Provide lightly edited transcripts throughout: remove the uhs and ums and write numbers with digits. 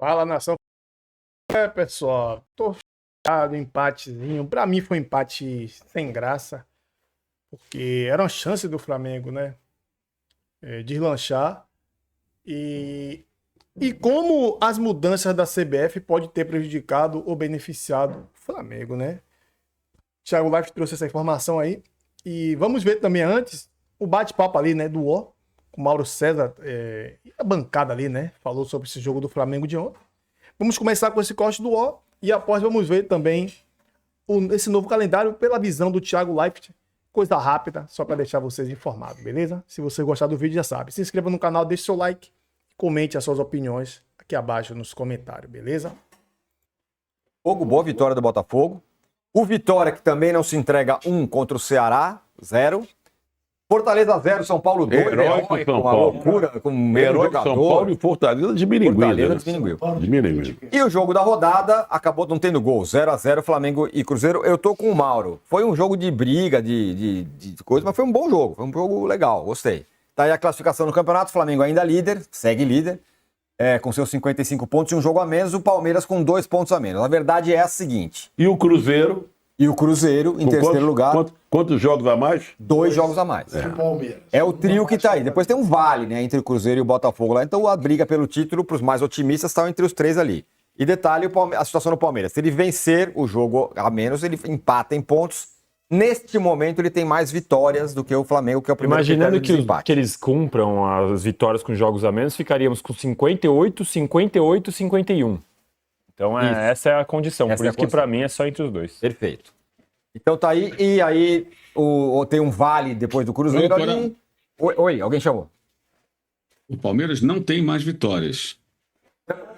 Fala, nação. Pessoal, tô chateado, empatezinho. Pra mim foi um empate sem graça, porque era uma chance do Flamengo, né? Deslanchar. E, e como as mudanças da CBF pode ter prejudicado ou beneficiado o Flamengo, né? Thiago Life trouxe essa informação aí. E vamos ver também antes o bate-papo ali, né? Do O, com o Mauro César e a bancada ali, né? Falou sobre esse jogo do Flamengo de ontem. Vamos começar com esse corte do O e após vamos ver também esse novo calendário pela visão do Thiago Leifert. Coisa rápida, só para deixar vocês informados, beleza? Se você gostar do vídeo, já sabe. Se inscreva no canal, deixe seu like, comente as suas opiniões aqui abaixo nos comentários, beleza? Boa vitória do Botafogo. O Vitória, que também não se entrega, 1 contra o Ceará, 0. Fortaleza 0, São Paulo 2. Heróico São uma Paulo. loucura, com o mesmo Heróico jogador. São Paulo e Fortaleza diminuiu. Diminuiu. E o jogo da rodada acabou não tendo gol. 0-0, Flamengo e Cruzeiro. Eu tô com o Mauro. Foi um jogo de briga, de coisa, mas foi um bom jogo. Foi um jogo legal, gostei. Tá aí a classificação no campeonato. Flamengo ainda líder, segue líder, com seus 55 pontos e um jogo a menos. O Palmeiras com 2 pontos a menos. A verdade é a seguinte. E o Cruzeiro? E o Cruzeiro, em terceiro lugar. Quantos jogos a mais? 2 jogos a mais. É o trio que tá aí. Depois tem um vale, né? Entre o Cruzeiro e o Botafogo lá. Então a briga pelo título, para os mais otimistas, está entre os 3 ali. E detalhe, a situação do Palmeiras. Se ele vencer o jogo a menos, ele empata em pontos. Neste momento, ele tem mais vitórias do que o Flamengo, que é o primeiro Imaginando critério que eles cumpram as vitórias com jogos a menos, ficaríamos com 58, 58, 51. Então essa é a condição. Por isso que para mim é só entre os 2. Perfeito. Então tá aí. E aí tem um vale depois do Cruzeiro ali. Oi, alguém chamou? O Palmeiras não tem mais vitórias.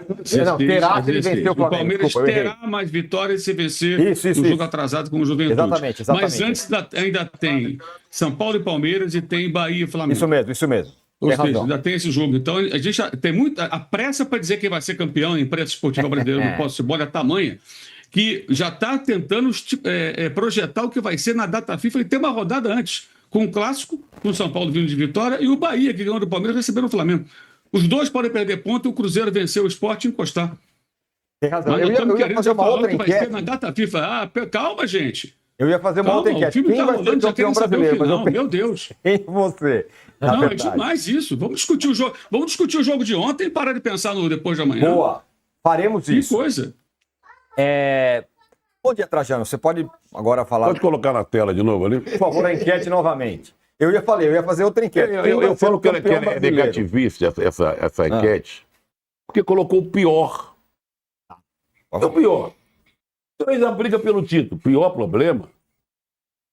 Não, terá se ele vencer o Flamengo. O Palmeiras terá mais vitórias se vencer o jogo atrasado com o Juventude. Exatamente. Mas antes ainda tem São Paulo e Palmeiras e tem Bahia e Flamengo. Isso mesmo. Ou seja, ainda tem esse jogo. Então, a gente já tem muita... A pressa para dizer quem vai ser campeão em imprensa esportiva brasileira no futebol é tamanha que já está tentando projetar o que vai ser na data FIFA e ter uma rodada antes, com o Clássico, com o São Paulo vindo de vitória, e o Bahia, que ganhou do Palmeiras, recebendo o Flamengo. Os dois podem perder ponto e o Cruzeiro vencer o Sport e encostar. Tem razão. Mas eu ia fazer uma outra enquete. Vai ser na data FIFA. Calma, gente. Eu ia fazer uma outra enquete. Quem vai ser campeão brasileiro? Meu Deus. Quem você? Não, é demais isso. Vamos discutir o jogo. Vamos discutir o jogo de ontem e parar de pensar no depois de amanhã. Boa. Faremos isso. Que coisa. Bom dia, Trajano. Você pode agora falar... Pode colocar na tela de novo ali? Por favor, a enquete novamente. Eu ia fazer outra enquete. Eu falo que é negativista essa enquete, porque colocou o pior. É o pior. Então eles briga pelo título. Pior problema.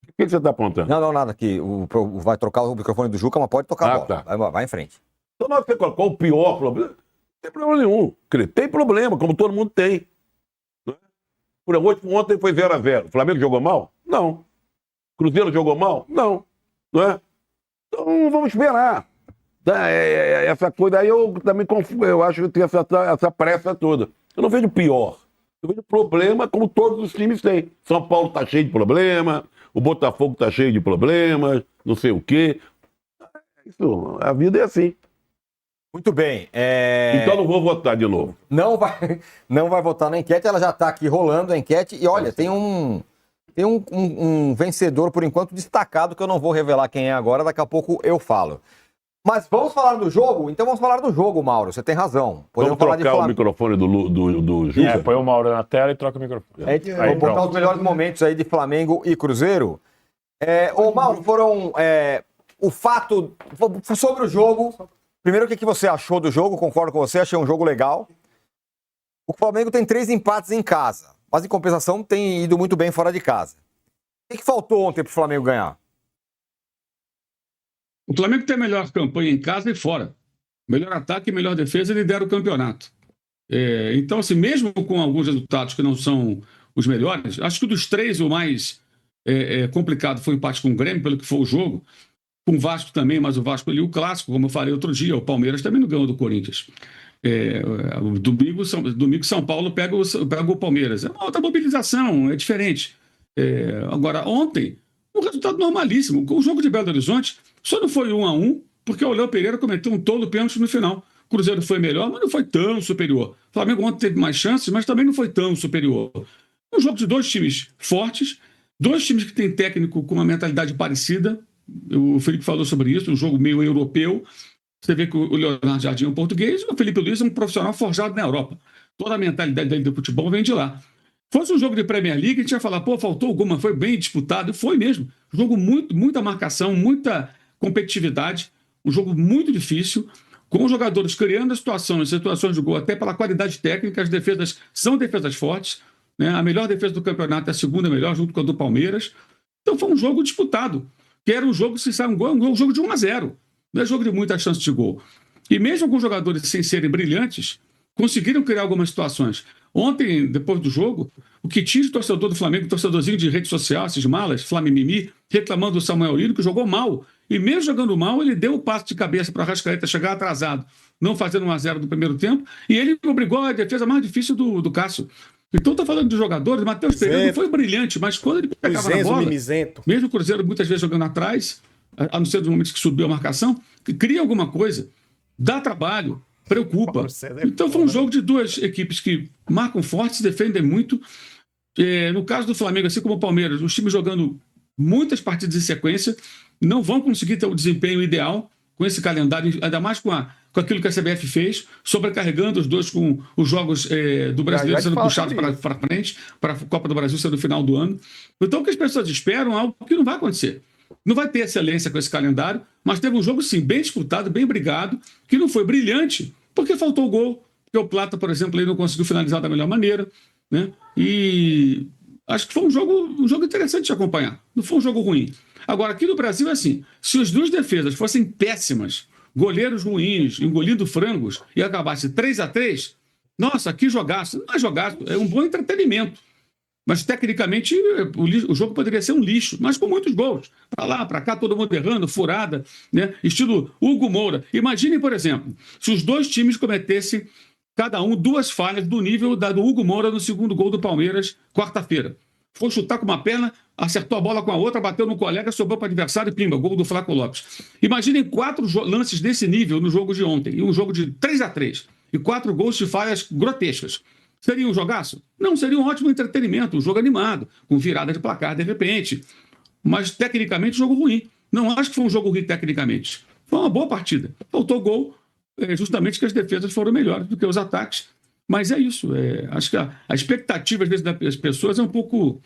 O que você está apontando? Não, nada aqui. Vai trocar o microfone do Juca, mas pode tocar a bola. Tá. Vai em frente. Então na hora que você colocou o pior problema, não tem problema nenhum. Tem problema, como todo mundo tem. Por exemplo, ontem foi 0-0. O Flamengo jogou mal? Não. Cruzeiro jogou mal? Não. Não é? Então vamos esperar. Essa coisa aí eu também eu acho que tem essa pressa toda. Eu não vejo pior. Eu vejo problema como todos os times têm. São Paulo está cheio de problema, o Botafogo está cheio de problemas, não sei o quê. A vida é assim. Muito bem. Então não vou votar de novo. Não vai votar na enquete, ela já está aqui rolando a enquete. E olha, tem um vencedor, por enquanto, destacado, que eu não vou revelar quem é agora, daqui a pouco eu falo. Mas vamos falar do jogo? Então vamos falar do jogo, Mauro, você tem razão. Vamos trocar o microfone do Juca? Põe o Mauro na tela e troca o microfone. Vou botar os melhores momentos aí de Flamengo e Cruzeiro. Ô Mauro, foram... o fato... Sobre o jogo... Primeiro, o que você achou do jogo? Concordo com você, achei um jogo legal. O Flamengo tem 3 empates em casa, mas em compensação tem ido muito bem fora de casa. O que faltou ontem para o Flamengo ganhar? O Flamengo tem a melhor campanha em casa e fora. Melhor ataque e melhor defesa, ele lidera o campeonato. Então, assim, mesmo com alguns resultados que não são os melhores, acho que dos 3 o mais complicado foi o empate com o Grêmio, pelo que foi o jogo. Com o Vasco também, mas o Vasco ali, o clássico, como eu falei outro dia, o Palmeiras também não ganhou do Corinthians. Domingo, São Paulo pega o Palmeiras. É uma outra mobilização, é diferente. Agora, ontem, um resultado normalíssimo. O jogo de Belo Horizonte só não foi 1-1, porque o Léo Pereira cometeu um tolo pênalti no final. O Cruzeiro foi melhor, mas não foi tão superior. O Flamengo ontem teve mais chances, mas também não foi tão superior. Um jogo de dois times fortes, dois times que têm técnico com uma mentalidade parecida. O Felipe falou sobre isso, um jogo meio europeu. Você vê que o Leonardo Jardim é um português, o Felipe Luiz é um profissional forjado na Europa. Toda a mentalidade dele do futebol vem de lá. Fosse um jogo de Premier League, a gente ia falar, pô, faltou alguma, foi bem disputado. E foi mesmo. Jogo muita marcação, muita competitividade, um jogo muito difícil, com os jogadores criando situações de gol, até pela qualidade técnica, as defesas são defesas fortes, né? A melhor defesa do campeonato é a segunda melhor, junto com a do Palmeiras. Então foi um jogo disputado, que era um jogo, se sai um gol, um jogo de 1-0. Não é jogo de muita chance de gol. E mesmo com jogadores sem serem brilhantes, conseguiram criar algumas situações. Ontem, depois do jogo, o que tinha de torcedor do Flamengo, torcedorzinho de rede social, esses malas, Flamimimi, reclamando do Samuel Lino, que jogou mal. E mesmo jogando mal, ele deu o passo de cabeça para a Arrascaeta chegar atrasado, não fazendo 1-0 no primeiro tempo, e ele obrigou a defesa mais difícil do Cássio. Então, estou falando de jogadores, Matheus Pereira não foi brilhante, mas quando ele pegava na bola, mesmo o Cruzeiro muitas vezes jogando atrás, a não ser dos momentos que subiu a marcação, que cria alguma coisa, dá trabalho, preocupa. Então foi um jogo de duas equipes que marcam forte, se defendem muito. No caso do Flamengo, assim como o Palmeiras, os times jogando muitas partidas em sequência, não vão conseguir ter o desempenho ideal com esse calendário, ainda mais com aquilo que a CBF fez, sobrecarregando os dois com os jogos do brasileiro sendo puxados para frente, para a Copa do Brasil ser no final do ano. Então o que as pessoas esperam é algo que não vai acontecer. Não vai ter excelência com esse calendário, mas teve um jogo, sim, bem disputado, bem brigado, que não foi brilhante, porque faltou o gol, porque o Plata, por exemplo, ele não conseguiu finalizar da melhor maneira, né? E acho que foi um jogo interessante de acompanhar, não foi um jogo ruim. Agora, aqui no Brasil é assim, se as duas defesas fossem péssimas, goleiros ruins, engolindo frangos, e acabasse 3-3, nossa, que jogaço. Não é jogaço, é um bom entretenimento. Mas, tecnicamente, o jogo poderia ser um lixo, mas com muitos gols. Para lá, para cá, todo mundo errando, furada, né? Estilo Hugo Moura. Imaginem, por exemplo, se os dois times cometessem, cada um, duas falhas do nível do Hugo Moura no segundo gol do Palmeiras, quarta-feira. Foi chutar com uma perna, acertou a bola com a outra, bateu no colega, sobrou para o adversário e pimba, gol do Flaco Lopes. Imaginem 4 lances desse nível no jogo de ontem, e um jogo de 3-3, e 4 gols de falhas grotescas. Seria um jogaço? Não, seria um ótimo entretenimento, um jogo animado, com virada de placar de repente. Mas, tecnicamente, jogo ruim. Não acho que foi um jogo ruim tecnicamente. Foi uma boa partida. Faltou gol, justamente que as defesas foram melhores do que os ataques. Mas é isso. Acho que a expectativa, às vezes, das pessoas é um pouco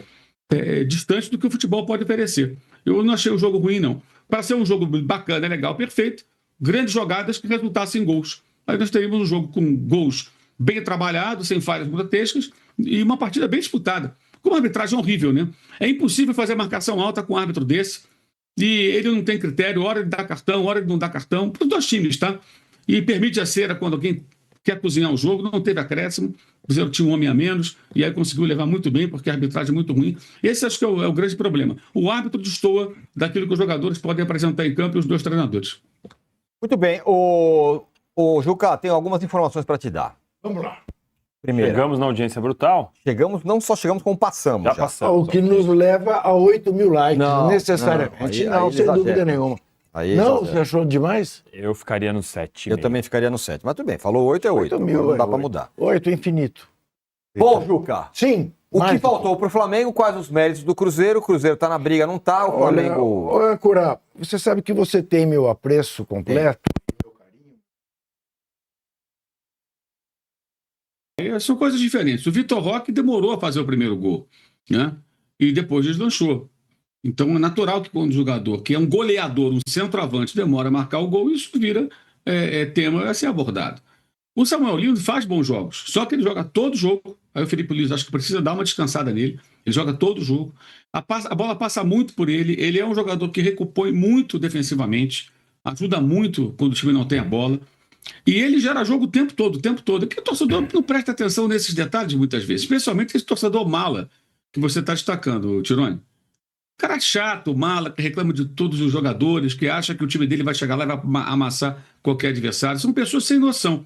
distante do que o futebol pode oferecer. Eu não achei o jogo ruim, não. Para ser um jogo bacana, legal, perfeito, grandes jogadas que resultassem em gols. Aí nós teríamos um jogo com gols bem trabalhado, sem falhas grotescas, e uma partida bem disputada. Com uma arbitragem horrível, né? É impossível fazer marcação alta com um árbitro desse, e ele não tem critério, hora de dar cartão, hora de não dar cartão, para os dois times, tá? E permite a cera quando alguém quer cozinhar o jogo, não teve acréscimo, o Cruzeiro tinha um homem a menos, e aí conseguiu levar muito bem, porque a arbitragem é muito ruim. Esse acho que é o grande problema. O árbitro destoa daquilo que os jogadores podem apresentar em campo e os dois treinadores. Muito bem. O Juca, tenho algumas informações para te dar. Vamos lá. Primeiro, chegamos na audiência brutal? Não só chegamos, como passamos. Já passamos. O que nos leva a 8 mil likes, não, necessariamente. Não, sem dúvida nenhuma. Não, você achou demais? Eu ficaria no 7. Eu também ficaria no 7. Mas tudo bem, falou 8 é 8. 8 mil, não dá para mudar. 8 infinito. Bom, Juca. Sim. O que faltou para o Flamengo? Quais os méritos do Cruzeiro? O Cruzeiro está na briga, não está? O Flamengo... Olha, Cura, você sabe que você tem meu apreço completo? São coisas diferentes. O Vitor Roque demorou a fazer o primeiro gol, né? E depois deslanchou. Então é natural que quando o jogador, que é um goleador, um centroavante, demora a marcar o gol, isso vira tema a ser abordado. O Samuel Lino faz bons jogos, só que ele joga todo jogo. Aí o Felipe Luiz acho que precisa dar uma descansada nele. Ele joga todo jogo. A bola passa muito por ele. Ele é um jogador que recompõe muito defensivamente, ajuda muito quando o time não tem a bola. E ele gera jogo o tempo todo. Porque o torcedor não presta atenção nesses detalhes muitas vezes, especialmente esse torcedor mala que você está destacando, Tirone. Cara chato, mala, que reclama de todos os jogadores, que acha que o time dele vai chegar lá e vai amassar qualquer adversário. São pessoas sem noção.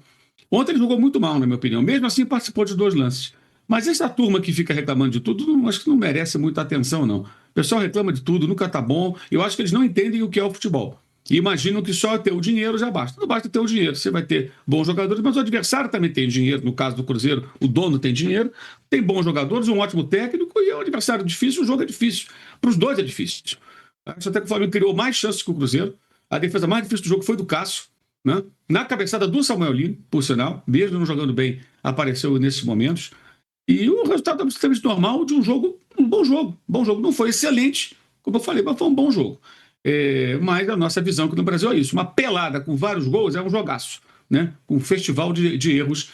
Ontem ele jogou muito mal, na minha opinião. Mesmo assim, participou de 2 lances. Mas essa turma que fica reclamando de tudo, acho que não merece muita atenção, não. O pessoal reclama de tudo, nunca tá bom. Eu acho que eles não entendem o que é o futebol. e imaginam que só ter o dinheiro já basta. Não basta ter o dinheiro, você vai ter bons jogadores, mas o adversário também tem dinheiro. No caso do Cruzeiro, o dono tem dinheiro, tem bons jogadores, um ótimo técnico e é um adversário difícil, o jogo é difícil. Para os dois é difícil. Acho até que o Flamengo criou mais chances que o Cruzeiro. A defesa mais difícil do jogo foi do Cássio, né? Na cabeçada do Samuel Lino, por sinal, mesmo não jogando bem, apareceu nesses momentos. E o resultado absolutamente normal de um jogo, um bom jogo. Bom jogo. Não foi excelente, como eu falei, mas foi um bom jogo. Mas a nossa visão aqui no Brasil é isso. Uma pelada com vários gols é um jogaço, né? Um festival de erros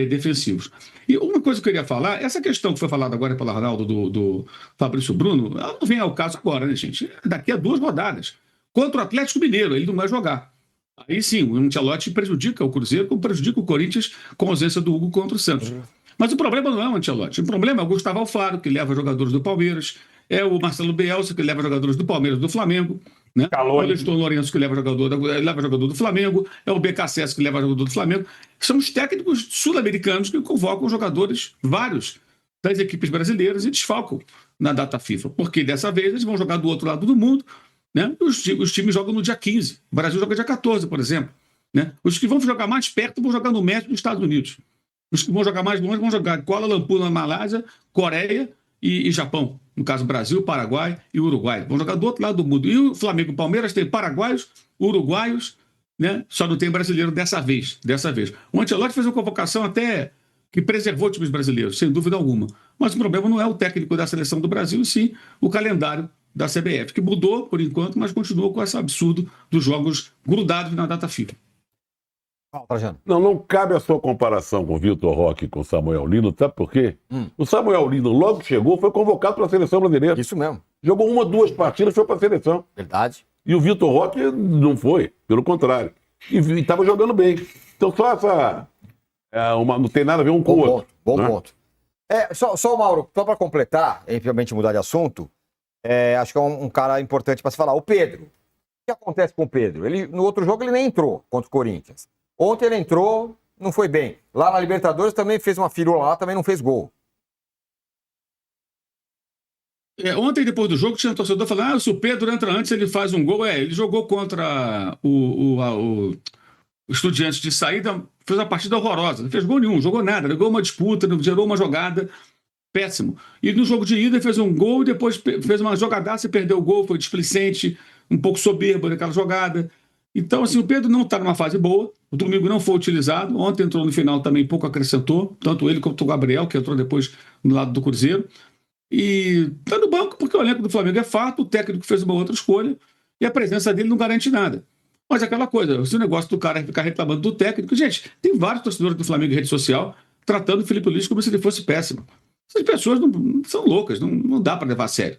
defensivos. E uma coisa que eu queria falar, essa questão que foi falada agora pelo Arnaldo do Fabrício Bruno, ela não vem ao caso agora, né, gente? Daqui a 2 rodadas. Contra o Atlético Mineiro, ele não vai jogar. Aí sim, o Ancelotti prejudica o Cruzeiro, como prejudica o Corinthians com a ausência do Hugo contra o Santos. Mas o problema não é o Ancelotti. O problema é o Gustavo Alfaro, que leva jogadores do Palmeiras, é o Marcelo Bielsa, que leva jogadores do Palmeiras e do Flamengo, né? É o Leston Lourenço, que leva jogador do Flamengo, é o BKSS, que leva jogador do Flamengo. São os técnicos sul-americanos que convocam jogadores, vários, das equipes brasileiras e desfalcam na data FIFA. Porque dessa vez eles vão jogar do outro lado do mundo, né? Os times jogam no dia 15. O Brasil joga dia 14, por exemplo. Né? Os que vão jogar mais perto vão jogar no México e nos Estados Unidos. Os que vão jogar mais longe vão jogar em Kuala Lumpur, na Malásia, Coreia e Japão. No caso, Brasil, Paraguai e Uruguai. Vão jogar do outro lado do mundo. E o Flamengo e o Palmeiras têm paraguaios, uruguaios, né? Só não tem brasileiro dessa vez. O Ancelotti fez uma convocação até que preservou times brasileiros, sem dúvida alguma. Mas o problema não é o técnico da seleção do Brasil, e sim o calendário da CBF, que mudou por enquanto, mas continua com esse absurdo dos jogos grudados na data FIFA. Não cabe a sua comparação com o Vitor Roque e com o Samuel Lino, sabe por quê? O Samuel Lino logo chegou, foi convocado para a seleção brasileira. Isso mesmo. Jogou 1 ou 2 partidas, foi para a seleção. Verdade. E o Vitor Roque não foi, pelo contrário. E estava jogando bem. Então só essa... não tem nada a ver um com o outro. Bom ponto. Só o Mauro, só para completar, e realmente mudar de assunto, acho que é um cara importante para se falar. O Pedro. O que acontece com o Pedro? No outro jogo ele nem entrou contra o Corinthians. Ontem ele entrou, não foi bem. Lá na Libertadores também fez uma firula lá, também não fez gol. Ontem, depois do jogo, tinha um torcedor falando: se o Pedro entra antes, ele faz um gol. Ele jogou contra o Estudiantes de saída, fez uma partida horrorosa. Não fez gol nenhum, jogou nada, jogou uma disputa, não gerou uma jogada. Péssimo. E no jogo de ida fez um gol e depois fez uma jogadaça e perdeu o gol, foi displicente, um pouco soberbo naquela jogada. Então, assim, o Pedro não está numa fase boa. O domingo não foi utilizado. Ontem entrou no final também, pouco acrescentou. Tanto ele quanto o Gabriel, que entrou depois no lado do Cruzeiro. E está no banco porque o elenco do Flamengo é farto, o técnico fez uma outra escolha e a presença dele não garante nada. Mas é aquela coisa, se o negócio do cara é ficar reclamando do técnico... Gente, tem vários torcedores do Flamengo em rede social tratando o Felipe Luiz como se ele fosse péssimo. Essas pessoas não são loucas, não dá para levar a sério.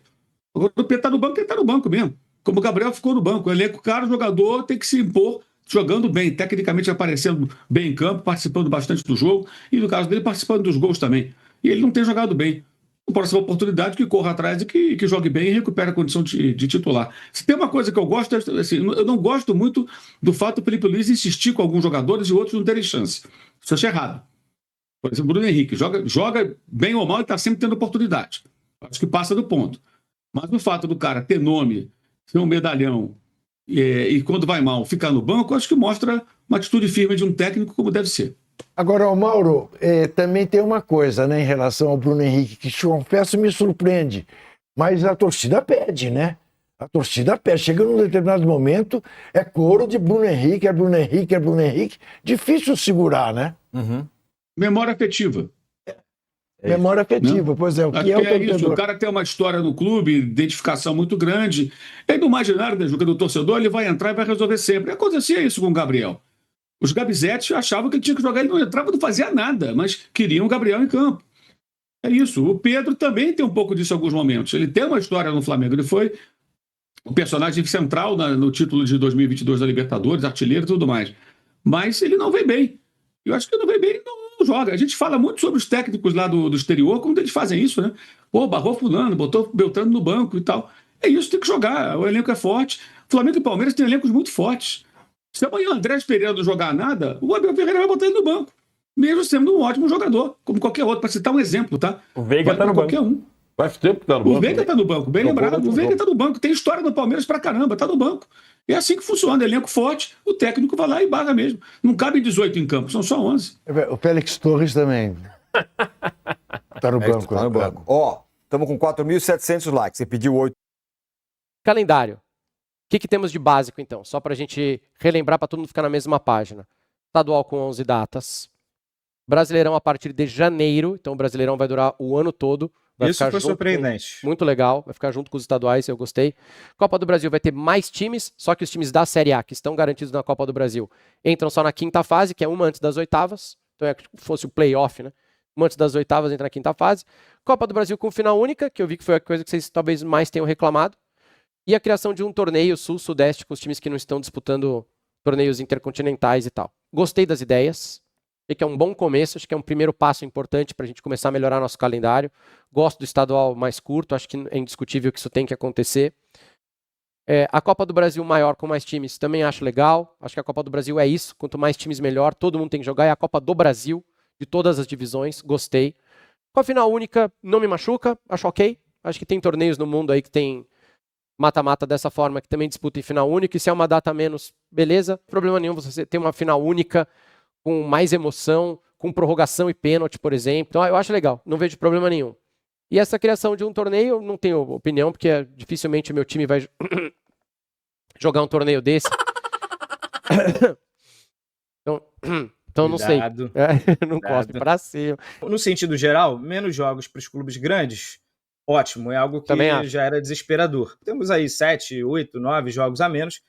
Agora, o Pedro está no banco, ele está no banco mesmo. Como o Gabriel ficou no banco. O elenco, cara, o jogador tem que se impor jogando bem, tecnicamente aparecendo bem em campo, participando bastante do jogo, e no caso dele, participando dos gols também. E ele não tem jogado bem. A próxima oportunidade, que corra atrás e que jogue bem e recupere a condição de titular. Se tem uma coisa que eu gosto, assim, eu não gosto muito do fato do Felipe Luiz insistir com alguns jogadores e outros não terem chance. Isso acho errado. Por exemplo, o Bruno Henrique joga bem ou mal e está sempre tendo oportunidade. Acho que passa do ponto. Mas o fato do cara ter nome, ser um medalhão e quando vai mal ficar no banco, acho que mostra uma atitude firme de um técnico como deve ser. Agora, o Mauro, também tem uma coisa, né, em relação ao Bruno Henrique, que te confesso me surpreende, mas a torcida pede, né? A torcida pede. Chega num determinado momento, é coro de Bruno Henrique, é Bruno Henrique, é Bruno Henrique. Difícil segurar, né? Uhum. Memória afetiva. Memória afetiva, pois é. O que é isso? O cara tem uma história no clube, identificação muito grande. E no imaginário do torcedor, ele vai entrar e vai resolver sempre. Acontecia isso com o Gabriel. Os Gabizetti achavam que ele tinha que jogar, ele não entrava, não fazia nada, mas queriam o Gabriel em campo. É isso. O Pedro também tem um pouco disso em alguns momentos. Ele tem uma história no Flamengo, ele foi o personagem central no título de 2022 da Libertadores, artilheiro e tudo mais. Mas ele não vem bem. Eu acho que ele não vem bem, ele não joga. A gente fala muito sobre os técnicos lá do exterior, como eles fazem isso, né? Pô, barrou fulano, botou Beltrano no banco e tal. É isso, tem que jogar. O elenco é forte. Flamengo e Palmeiras têm elencos muito fortes. Se amanhã o Andrés Pereira não jogar nada, o Abel Ferreira vai botar ele no banco. Mesmo sendo um ótimo jogador, como qualquer outro, para citar um exemplo, tá? O Veiga tá no banco. Qualquer um. Faz tempo que tá no banco. O Veiga tá no banco, bem lembrado. O Veiga tá no banco. Tem história do Palmeiras pra caramba, tá no banco. É assim que funciona. Elenco forte, o técnico vai lá e barra mesmo. Não cabe 18 em campo, são só 11. O Félix Torres também. Tá no banco. Tá no banco. Ó, estamos com 4.700 likes. Você pediu 8. Calendário. O que temos de básico, então? Só para a gente relembrar, para todo mundo ficar na mesma página. Estadual com 11 datas. Brasileirão a partir de janeiro. Então o Brasileirão vai durar o ano todo. Isso foi surpreendente. Muito legal. Vai ficar junto com os estaduais, eu gostei. Copa do Brasil vai ter mais times, só que os times da Série A, que estão garantidos na Copa do Brasil, entram só na quinta fase, que é uma antes das oitavas. Então é como se fosse o play-off, né? Uma antes das oitavas entra na quinta fase. Copa do Brasil com final única, que eu vi que foi a coisa que vocês talvez mais tenham reclamado. E a criação de um torneio sul-sudeste com os times que não estão disputando torneios intercontinentais e tal. Gostei das ideias. Acho que é um bom começo, acho que é um primeiro passo importante para a gente começar a melhorar nosso calendário. Gosto do estadual mais curto, acho que é indiscutível que isso tem que acontecer. A Copa do Brasil maior com mais times também acho legal. Acho que a Copa do Brasil é isso, quanto mais times melhor, todo mundo tem que jogar. É a Copa do Brasil, de todas as divisões, gostei. Com a final única, não me machuca, acho ok. Acho que tem torneios no mundo aí que tem mata-mata dessa forma, que também disputa em final única, e se é uma data a menos, beleza, problema nenhum você ter uma final única com mais emoção, com prorrogação e pênalti, por exemplo. Então eu acho legal, não vejo problema nenhum. E essa criação de um torneio, eu não tenho opinião, porque dificilmente o meu time vai jogar um torneio desse. Então não sei. Não cospe pra cima. No sentido geral, menos jogos para os clubes grandes, ótimo, é algo que já era desesperador. Temos aí 7, 8, 9 jogos a menos,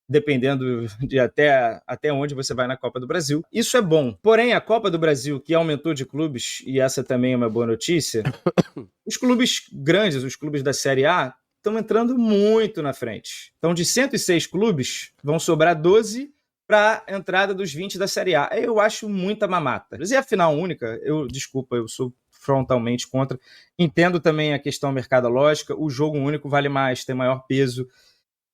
dependendo de até onde você vai na Copa do Brasil. Isso é bom. Porém, a Copa do Brasil, que aumentou de clubes, e essa também é uma boa notícia, os clubes grandes, os clubes da Série A, estão entrando muito na frente. Então, de 106 clubes, vão sobrar 12 para a entrada dos 20 da Série A. Eu acho muita mamata. E a final única, eu sou frontalmente contra. Entendo também a questão mercadológica, o jogo único vale mais, tem maior peso.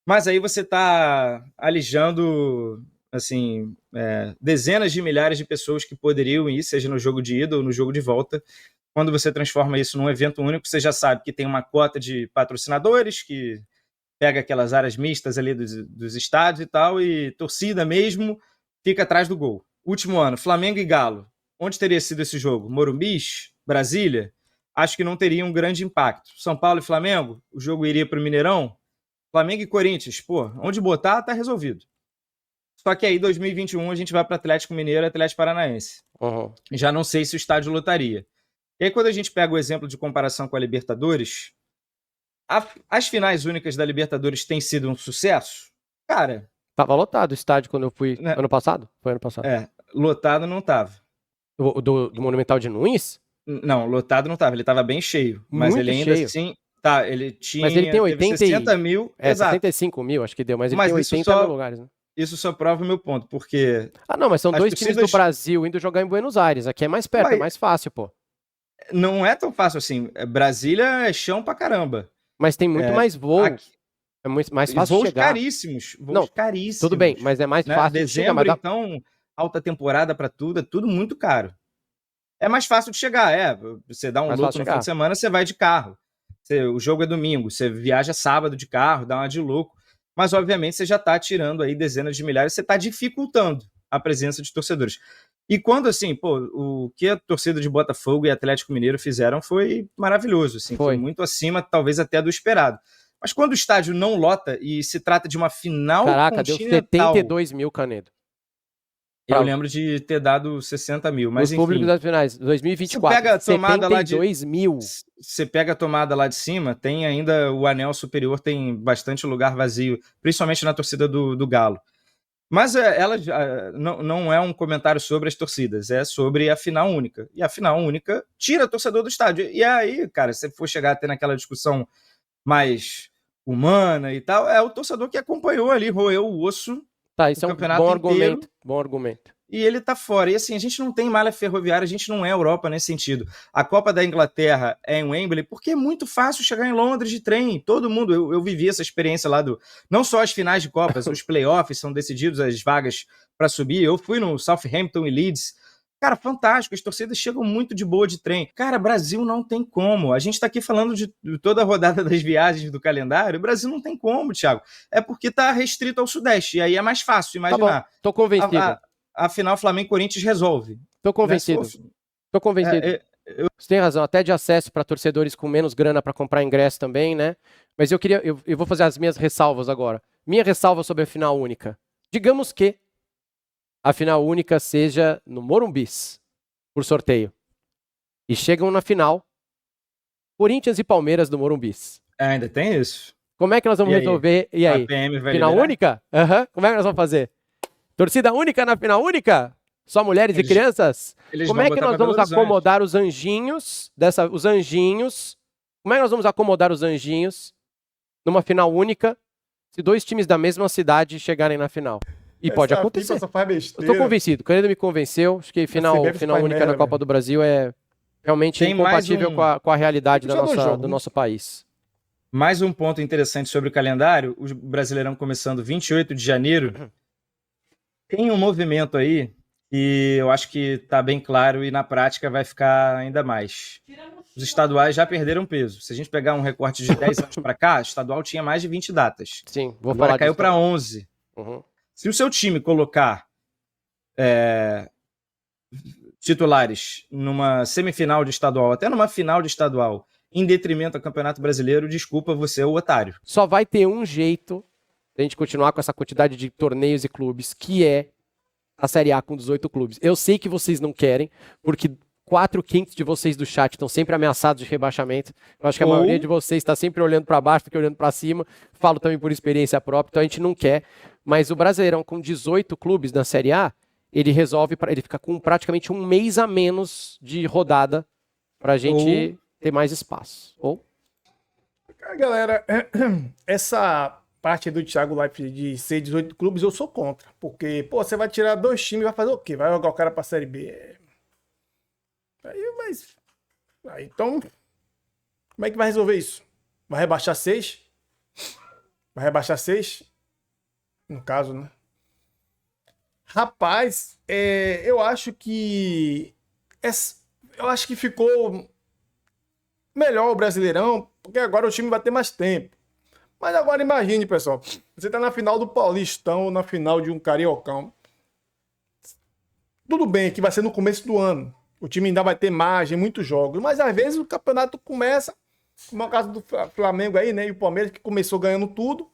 Mas aí você está alijando assim, dezenas de milhares de pessoas que poderiam ir, seja no jogo de ida ou no jogo de volta. Quando você transforma isso num evento único, você já sabe que tem uma cota de patrocinadores, que pega aquelas áreas mistas ali dos estádios e tal, e torcida mesmo fica atrás do gol. Último ano, Flamengo e Galo. Onde teria sido esse jogo? Morumbis? Brasília? Acho que não teria um grande impacto. São Paulo e Flamengo? O jogo iria para o Mineirão? Flamengo e Corinthians? Pô, onde botar, tá resolvido. Só que aí, 2021, a gente vai para Atlético Mineiro e Atlético Paranaense. Uhum. Já não sei se o estádio lotaria. E aí, quando a gente pega o exemplo de comparação com a Libertadores, as finais únicas da Libertadores têm sido um sucesso? Cara... Tava lotado o estádio quando eu fui ano passado? Foi ano passado. Lotado não tava. Do Monumental de Nunes? Não, lotado não tava. Ele tava bem cheio. Mas muito ele ainda cheio. assim... Tá, ele tinha... Mas ele tem 60 mil... exato. 75 mil, acho que deu. Mas ele tem 80 mil lugares, né? Isso só prova o meu ponto, porque... não, mas são dois times do Brasil indo jogar em Buenos Aires. Aqui é mais perto, é mais fácil, pô. Não é tão fácil assim. Brasília é chão pra caramba. Mas tem muito mais voo. Aqui... É muito mais fácil de chegar. Voos caríssimos. Tudo bem, mas é mais fácil de chegar. Mas então, alta temporada pra tudo, é tudo muito caro. É mais fácil de chegar, Você dá um luto no fim de semana, você vai de carro. O jogo é domingo, você viaja sábado de carro, dá uma de louco. Mas, obviamente, você já está tirando aí dezenas de milhares, você está dificultando a presença de torcedores. E quando, assim, o que a torcida de Botafogo e Atlético Mineiro fizeram foi maravilhoso, assim, foi muito acima, talvez até do esperado. Mas quando o estádio não lota e se trata de uma final continental... Caraca, deu 72 mil, Canedo. Eu lembro de ter dado 60 mil, mas os públicos das finais, 2024, você pega a tomada 72 mil. Você pega a tomada lá de cima, tem ainda o anel superior, tem bastante lugar vazio, principalmente na torcida do Galo. Mas ela não é um comentário sobre as torcidas, é sobre a final única. E a final única tira o torcedor do estádio. E aí, cara, se for chegar até naquela discussão mais humana e tal, é o torcedor que acompanhou ali, roeu o osso. Tá, isso é um bom argumento. Bom argumento. E ele tá fora. E assim, a gente não tem malha ferroviária, a gente não é Europa nesse sentido. A Copa da Inglaterra é em Wembley, porque é muito fácil chegar em Londres de trem. Todo mundo, eu vivi essa experiência lá não só as finais de Copas, os playoffs são decididos, as vagas para subir. Eu fui no Southampton e Leeds. Cara, fantástico, as torcidas chegam muito de boa de trem. Cara, Brasil não tem como. A gente tá aqui falando de toda a rodada das viagens do calendário, o Brasil não tem como, Thiago. É porque tá restrito ao Sudeste, e aí é mais fácil imaginar. Tá bom, tô convencido. Afinal, Flamengo e Corinthians resolve. Tô convencido. Tô convencido. Você tem razão, até de acesso para torcedores com menos grana para comprar ingresso também, né? Mas eu vou fazer as minhas ressalvas agora. Minha ressalva sobre a final única. Digamos que a final única seja no Morumbis, por sorteio. E chegam na final Corinthians e Palmeiras do Morumbis. Ainda tem isso? Como é que nós vamos resolver? E aí? Final única? Como é que nós vamos fazer? Torcida única na final única? Só mulheres e crianças? Como é que nós vamos acomodar os anjinhos os anjinhos? Como é que nós vamos acomodar os anjinhos numa final única se 2 times da mesma cidade chegarem na final? E pode acontecer. Eu tô convencido. O Canedo me convenceu. Acho que final única na Copa do Brasil é realmente incompatível com a realidade do nosso país. Mais um ponto interessante sobre o calendário. O Brasileirão começando 28 de janeiro. Tem um movimento aí que eu acho que tá bem claro e na prática vai ficar ainda mais. Os estaduais já perderam peso. Se a gente pegar um recorte de 10 anos para cá, o estadual tinha mais de 20 datas. Sim, agora caiu para 11. Se o seu time colocar titulares numa semifinal de estadual, até numa final de estadual, em detrimento ao Campeonato Brasileiro, desculpa, você é o otário. Só vai ter um jeito de a gente continuar com essa quantidade de torneios e clubes, que é a Série A com 18 clubes. Eu sei que vocês não querem, porque 4/5 de vocês do chat estão sempre ameaçados de rebaixamento. Eu acho que a maioria de vocês está sempre olhando para baixo do que olhando para cima. Falo também por experiência própria, então a gente não quer. Mas o Brasileirão com 18 clubes na Série A, ele fica com praticamente um mês a menos de rodada para a gente ter mais espaço. Galera, essa parte do Thiago Leifert de ser 18 clubes, eu sou contra. Porque, você vai tirar 2 times e vai fazer o quê? Vai jogar o cara pra Série B? Então, como é que vai resolver isso? Vai rebaixar 6? Vai rebaixar 6? No caso, né? Rapaz, eu acho que ficou melhor o Brasileirão, porque agora o time vai ter mais tempo. Mas agora imagine, pessoal, você tá na final do Paulistão ou na final de um Cariocão. Tudo bem que vai ser no começo do ano. O time ainda vai ter margem, muitos jogos. Mas às vezes o campeonato começa, como é o caso do Flamengo aí, né? E o Palmeiras que começou ganhando tudo.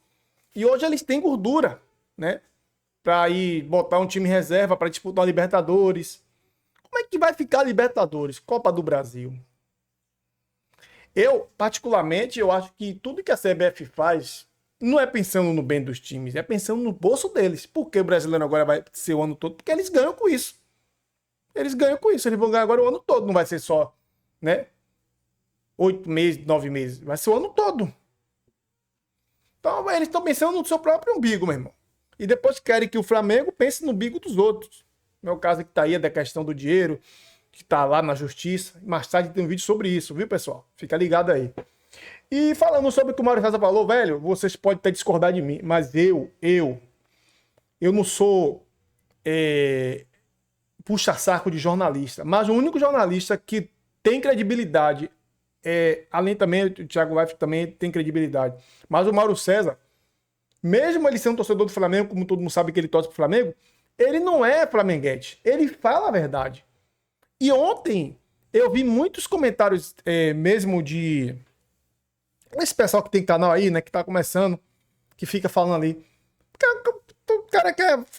E hoje eles têm gordura, né? Pra ir botar um time reserva para disputar a Libertadores. Como é que vai ficar a Libertadores? Copa do Brasil. Eu, particularmente, eu acho que tudo que a CBF faz não é pensando no bem dos times, é pensando no bolso deles. Por que o brasileiro agora vai ser o ano todo? Porque eles ganham com isso. Eles ganham com isso, eles vão ganhar agora o ano todo. Não vai ser só, né? 8 meses, 9 meses. Vai ser o ano todo. Então, eles estão pensando no seu próprio umbigo, meu irmão. E depois querem que o Flamengo pense no umbigo dos outros. No meu caso que tá aí, é da questão do dinheiro, que tá lá na justiça. Mais tarde tem um vídeo sobre isso, viu, pessoal? Fica ligado aí. E falando sobre o que o Mário César falou, velho, vocês podem até discordar de mim, mas eu não sou puxa-saco de jornalista, mas o único jornalista que tem credibilidade, além também, o Thiago Leifert também tem credibilidade, mas o Mauro César, mesmo ele sendo um torcedor do Flamengo, como todo mundo sabe que ele torce pro Flamengo, ele não é flamenguete, ele fala a verdade. E ontem eu vi muitos comentários mesmo de esse pessoal que tem canal aí, né, que tá começando, que fica falando ali. O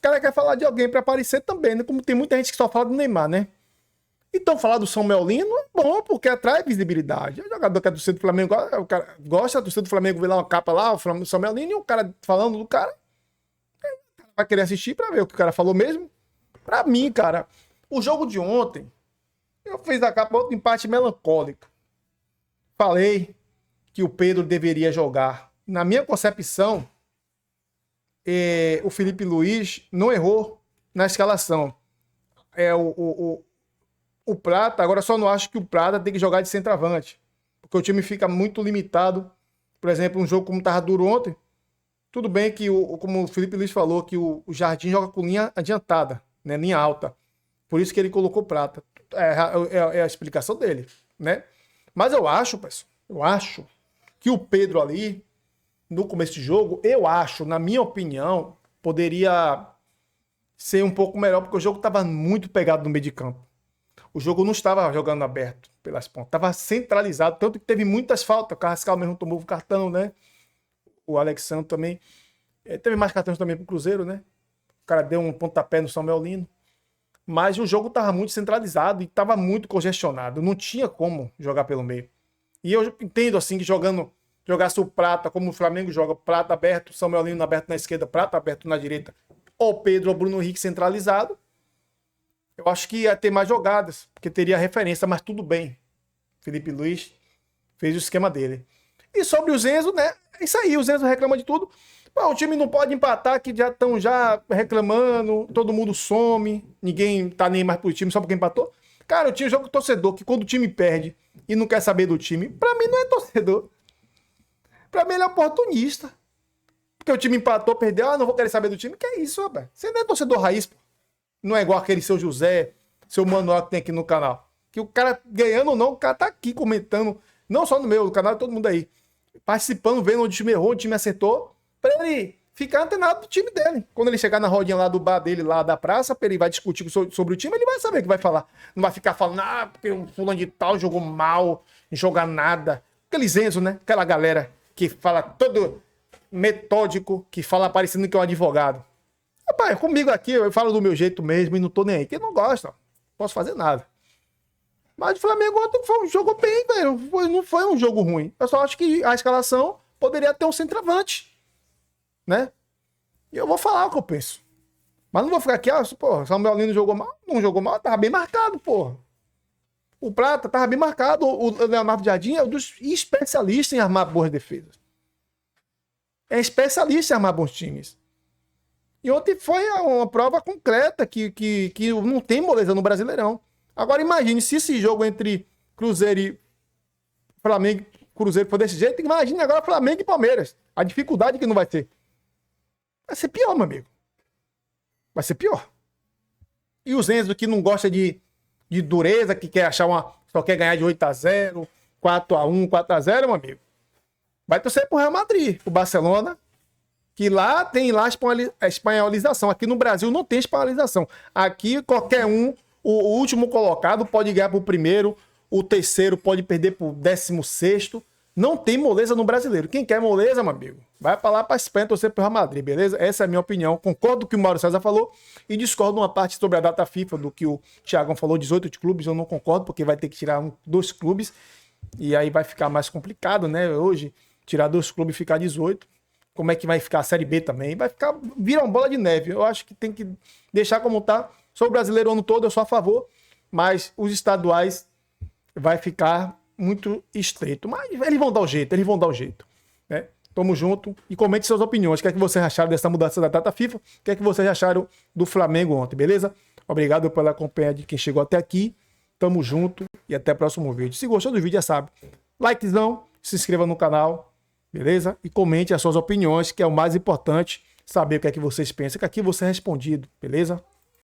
cara quer falar de alguém pra aparecer também, né? Como tem muita gente que só fala do Neymar, né? Então falar do Samuel Lino é bom, porque atrai visibilidade. O jogador que é do centro do Flamengo, o cara gosta do centro do Flamengo, vê lá uma capa lá, o Samuel Lino, e o cara falando do cara, vai querer assistir pra ver o que o cara falou mesmo. Pra mim, cara, o jogo de ontem, eu fiz a capa outro empate melancólico. Falei que o Pedro deveria jogar. Na minha concepção, o Felipe Luiz não errou na escalação. O Prata, agora só não acho que o Prata tem que jogar de centroavante, porque o time fica muito limitado. Por exemplo, um jogo como estava duro ontem, tudo bem que, como o Felipe Luiz falou, que o Jardim joga com linha adiantada, né, linha alta. Por isso que ele colocou prata. É a explicação dele, né? Mas eu acho, pessoal, que o Pedro ali, no começo de jogo, na minha opinião, poderia ser um pouco melhor, porque o jogo estava muito pegado no meio de campo. O jogo não estava jogando aberto pelas pontas, estava centralizado, tanto que teve muitas faltas. O Carrascal mesmo tomou o cartão, né? O Alexandre também. Teve mais cartões também pro Cruzeiro, né? O cara deu um pontapé no Samuel Lino. Mas o jogo estava muito centralizado e estava muito congestionado. Não tinha como jogar pelo meio. E eu entendo assim que jogasse o Prata, como o Flamengo joga, Prata aberto, Samuel Lino aberto na esquerda, Prata aberto na direita, ou Pedro ou Bruno Henrique centralizado. Eu acho que ia ter mais jogadas, porque teria referência, mas tudo bem. Felipe Luiz fez o esquema dele. E sobre o Zenzo, né? É isso aí, o Zenzo reclama de tudo. Pô, o time não pode empatar, que já estão reclamando, todo mundo some, ninguém tá nem mais pro time só porque empatou. Cara, eu tinha jogo torcedor, que quando o time perde e não quer saber do time, pra mim não é torcedor. Pra mim ele é oportunista. Porque o time empatou, perdeu, não vou querer saber do time. Que é isso, rapaz? Você não é torcedor raiz, pô. Não é igual aquele seu José, seu Manuel que tem aqui no canal. Que o cara, ganhando ou não, o cara tá aqui comentando, não só no meu, no canal de todo mundo aí, participando, vendo onde o time errou, onde o time acertou, pra ele ficar antenado do time dele. Quando ele chegar na rodinha lá do bar dele, lá da praça, ele vai discutir sobre o time, ele vai saber o que vai falar. Não vai ficar falando, porque o fulano de tal jogou mal, não joga nada. Aquele Zenzo, né? Aquela galera que fala todo metódico, que fala parecendo que é um advogado. Rapaz, comigo aqui, eu falo do meu jeito mesmo e não tô nem aí. Quem não gosta, não posso fazer nada. Mas o Flamengo ontem foi um jogo bem, velho. Não foi um jogo ruim. Eu só acho que a escalação poderia ter um centroavante, né? E eu vou falar o que eu penso. Mas não vou ficar aqui, porra, Samuel Lino jogou mal. Não jogou mal, tava bem marcado, porra. O Prata tava bem marcado. O Leonardo Jardim é um dos especialistas em armar boas defesas. É especialista em armar bons times. E ontem foi uma prova concreta que não tem moleza no Brasileirão. Agora imagine, se esse jogo entre Cruzeiro e Flamengo, Cruzeiro for desse jeito, imagine agora Flamengo e Palmeiras. A dificuldade que não vai ter. Vai ser pior, meu amigo. Vai ser pior. E o Zenzo que não gosta de dureza, que quer achar só quer ganhar de 8-0, 4-1, 4-0, meu amigo. Vai torcer pro Real Madrid, pro Barcelona, que lá tem a espanholização. Aqui no Brasil não tem espanholização. Aqui qualquer um, o último colocado pode ganhar pro primeiro, o terceiro pode perder pro 16º. Não tem moleza no brasileiro. Quem quer moleza, meu amigo, vai pra lá pra Espanha torcer pro Real Madrid, beleza? Essa é a minha opinião. Concordo com o que o Mauro César falou e discordo uma parte sobre a data FIFA do que o Thiagão falou, 18 clubes. Eu não concordo, porque vai ter que tirar 2 clubes e aí vai ficar mais complicado, né? Hoje, tirar 2 clubes e ficar 18. Como é que vai ficar a Série B também? Vira uma bola de neve. Eu acho que tem que deixar como tá. Sou brasileiro o ano todo, eu sou a favor, mas os estaduais vai ficar muito estreito. Mas eles vão dar o jeito, né? Tamo junto e comente suas opiniões. O que é que vocês acharam dessa mudança da data FIFA? O que é que vocês acharam do Flamengo ontem, beleza? Obrigado pela companhia de quem chegou até aqui. Tamo junto e até o próximo vídeo. Se gostou do vídeo, já sabe. Likezão, se inscreva no canal, beleza? E comente as suas opiniões, que é o mais importante, saber o que é que vocês pensam, que aqui você é respondido, beleza?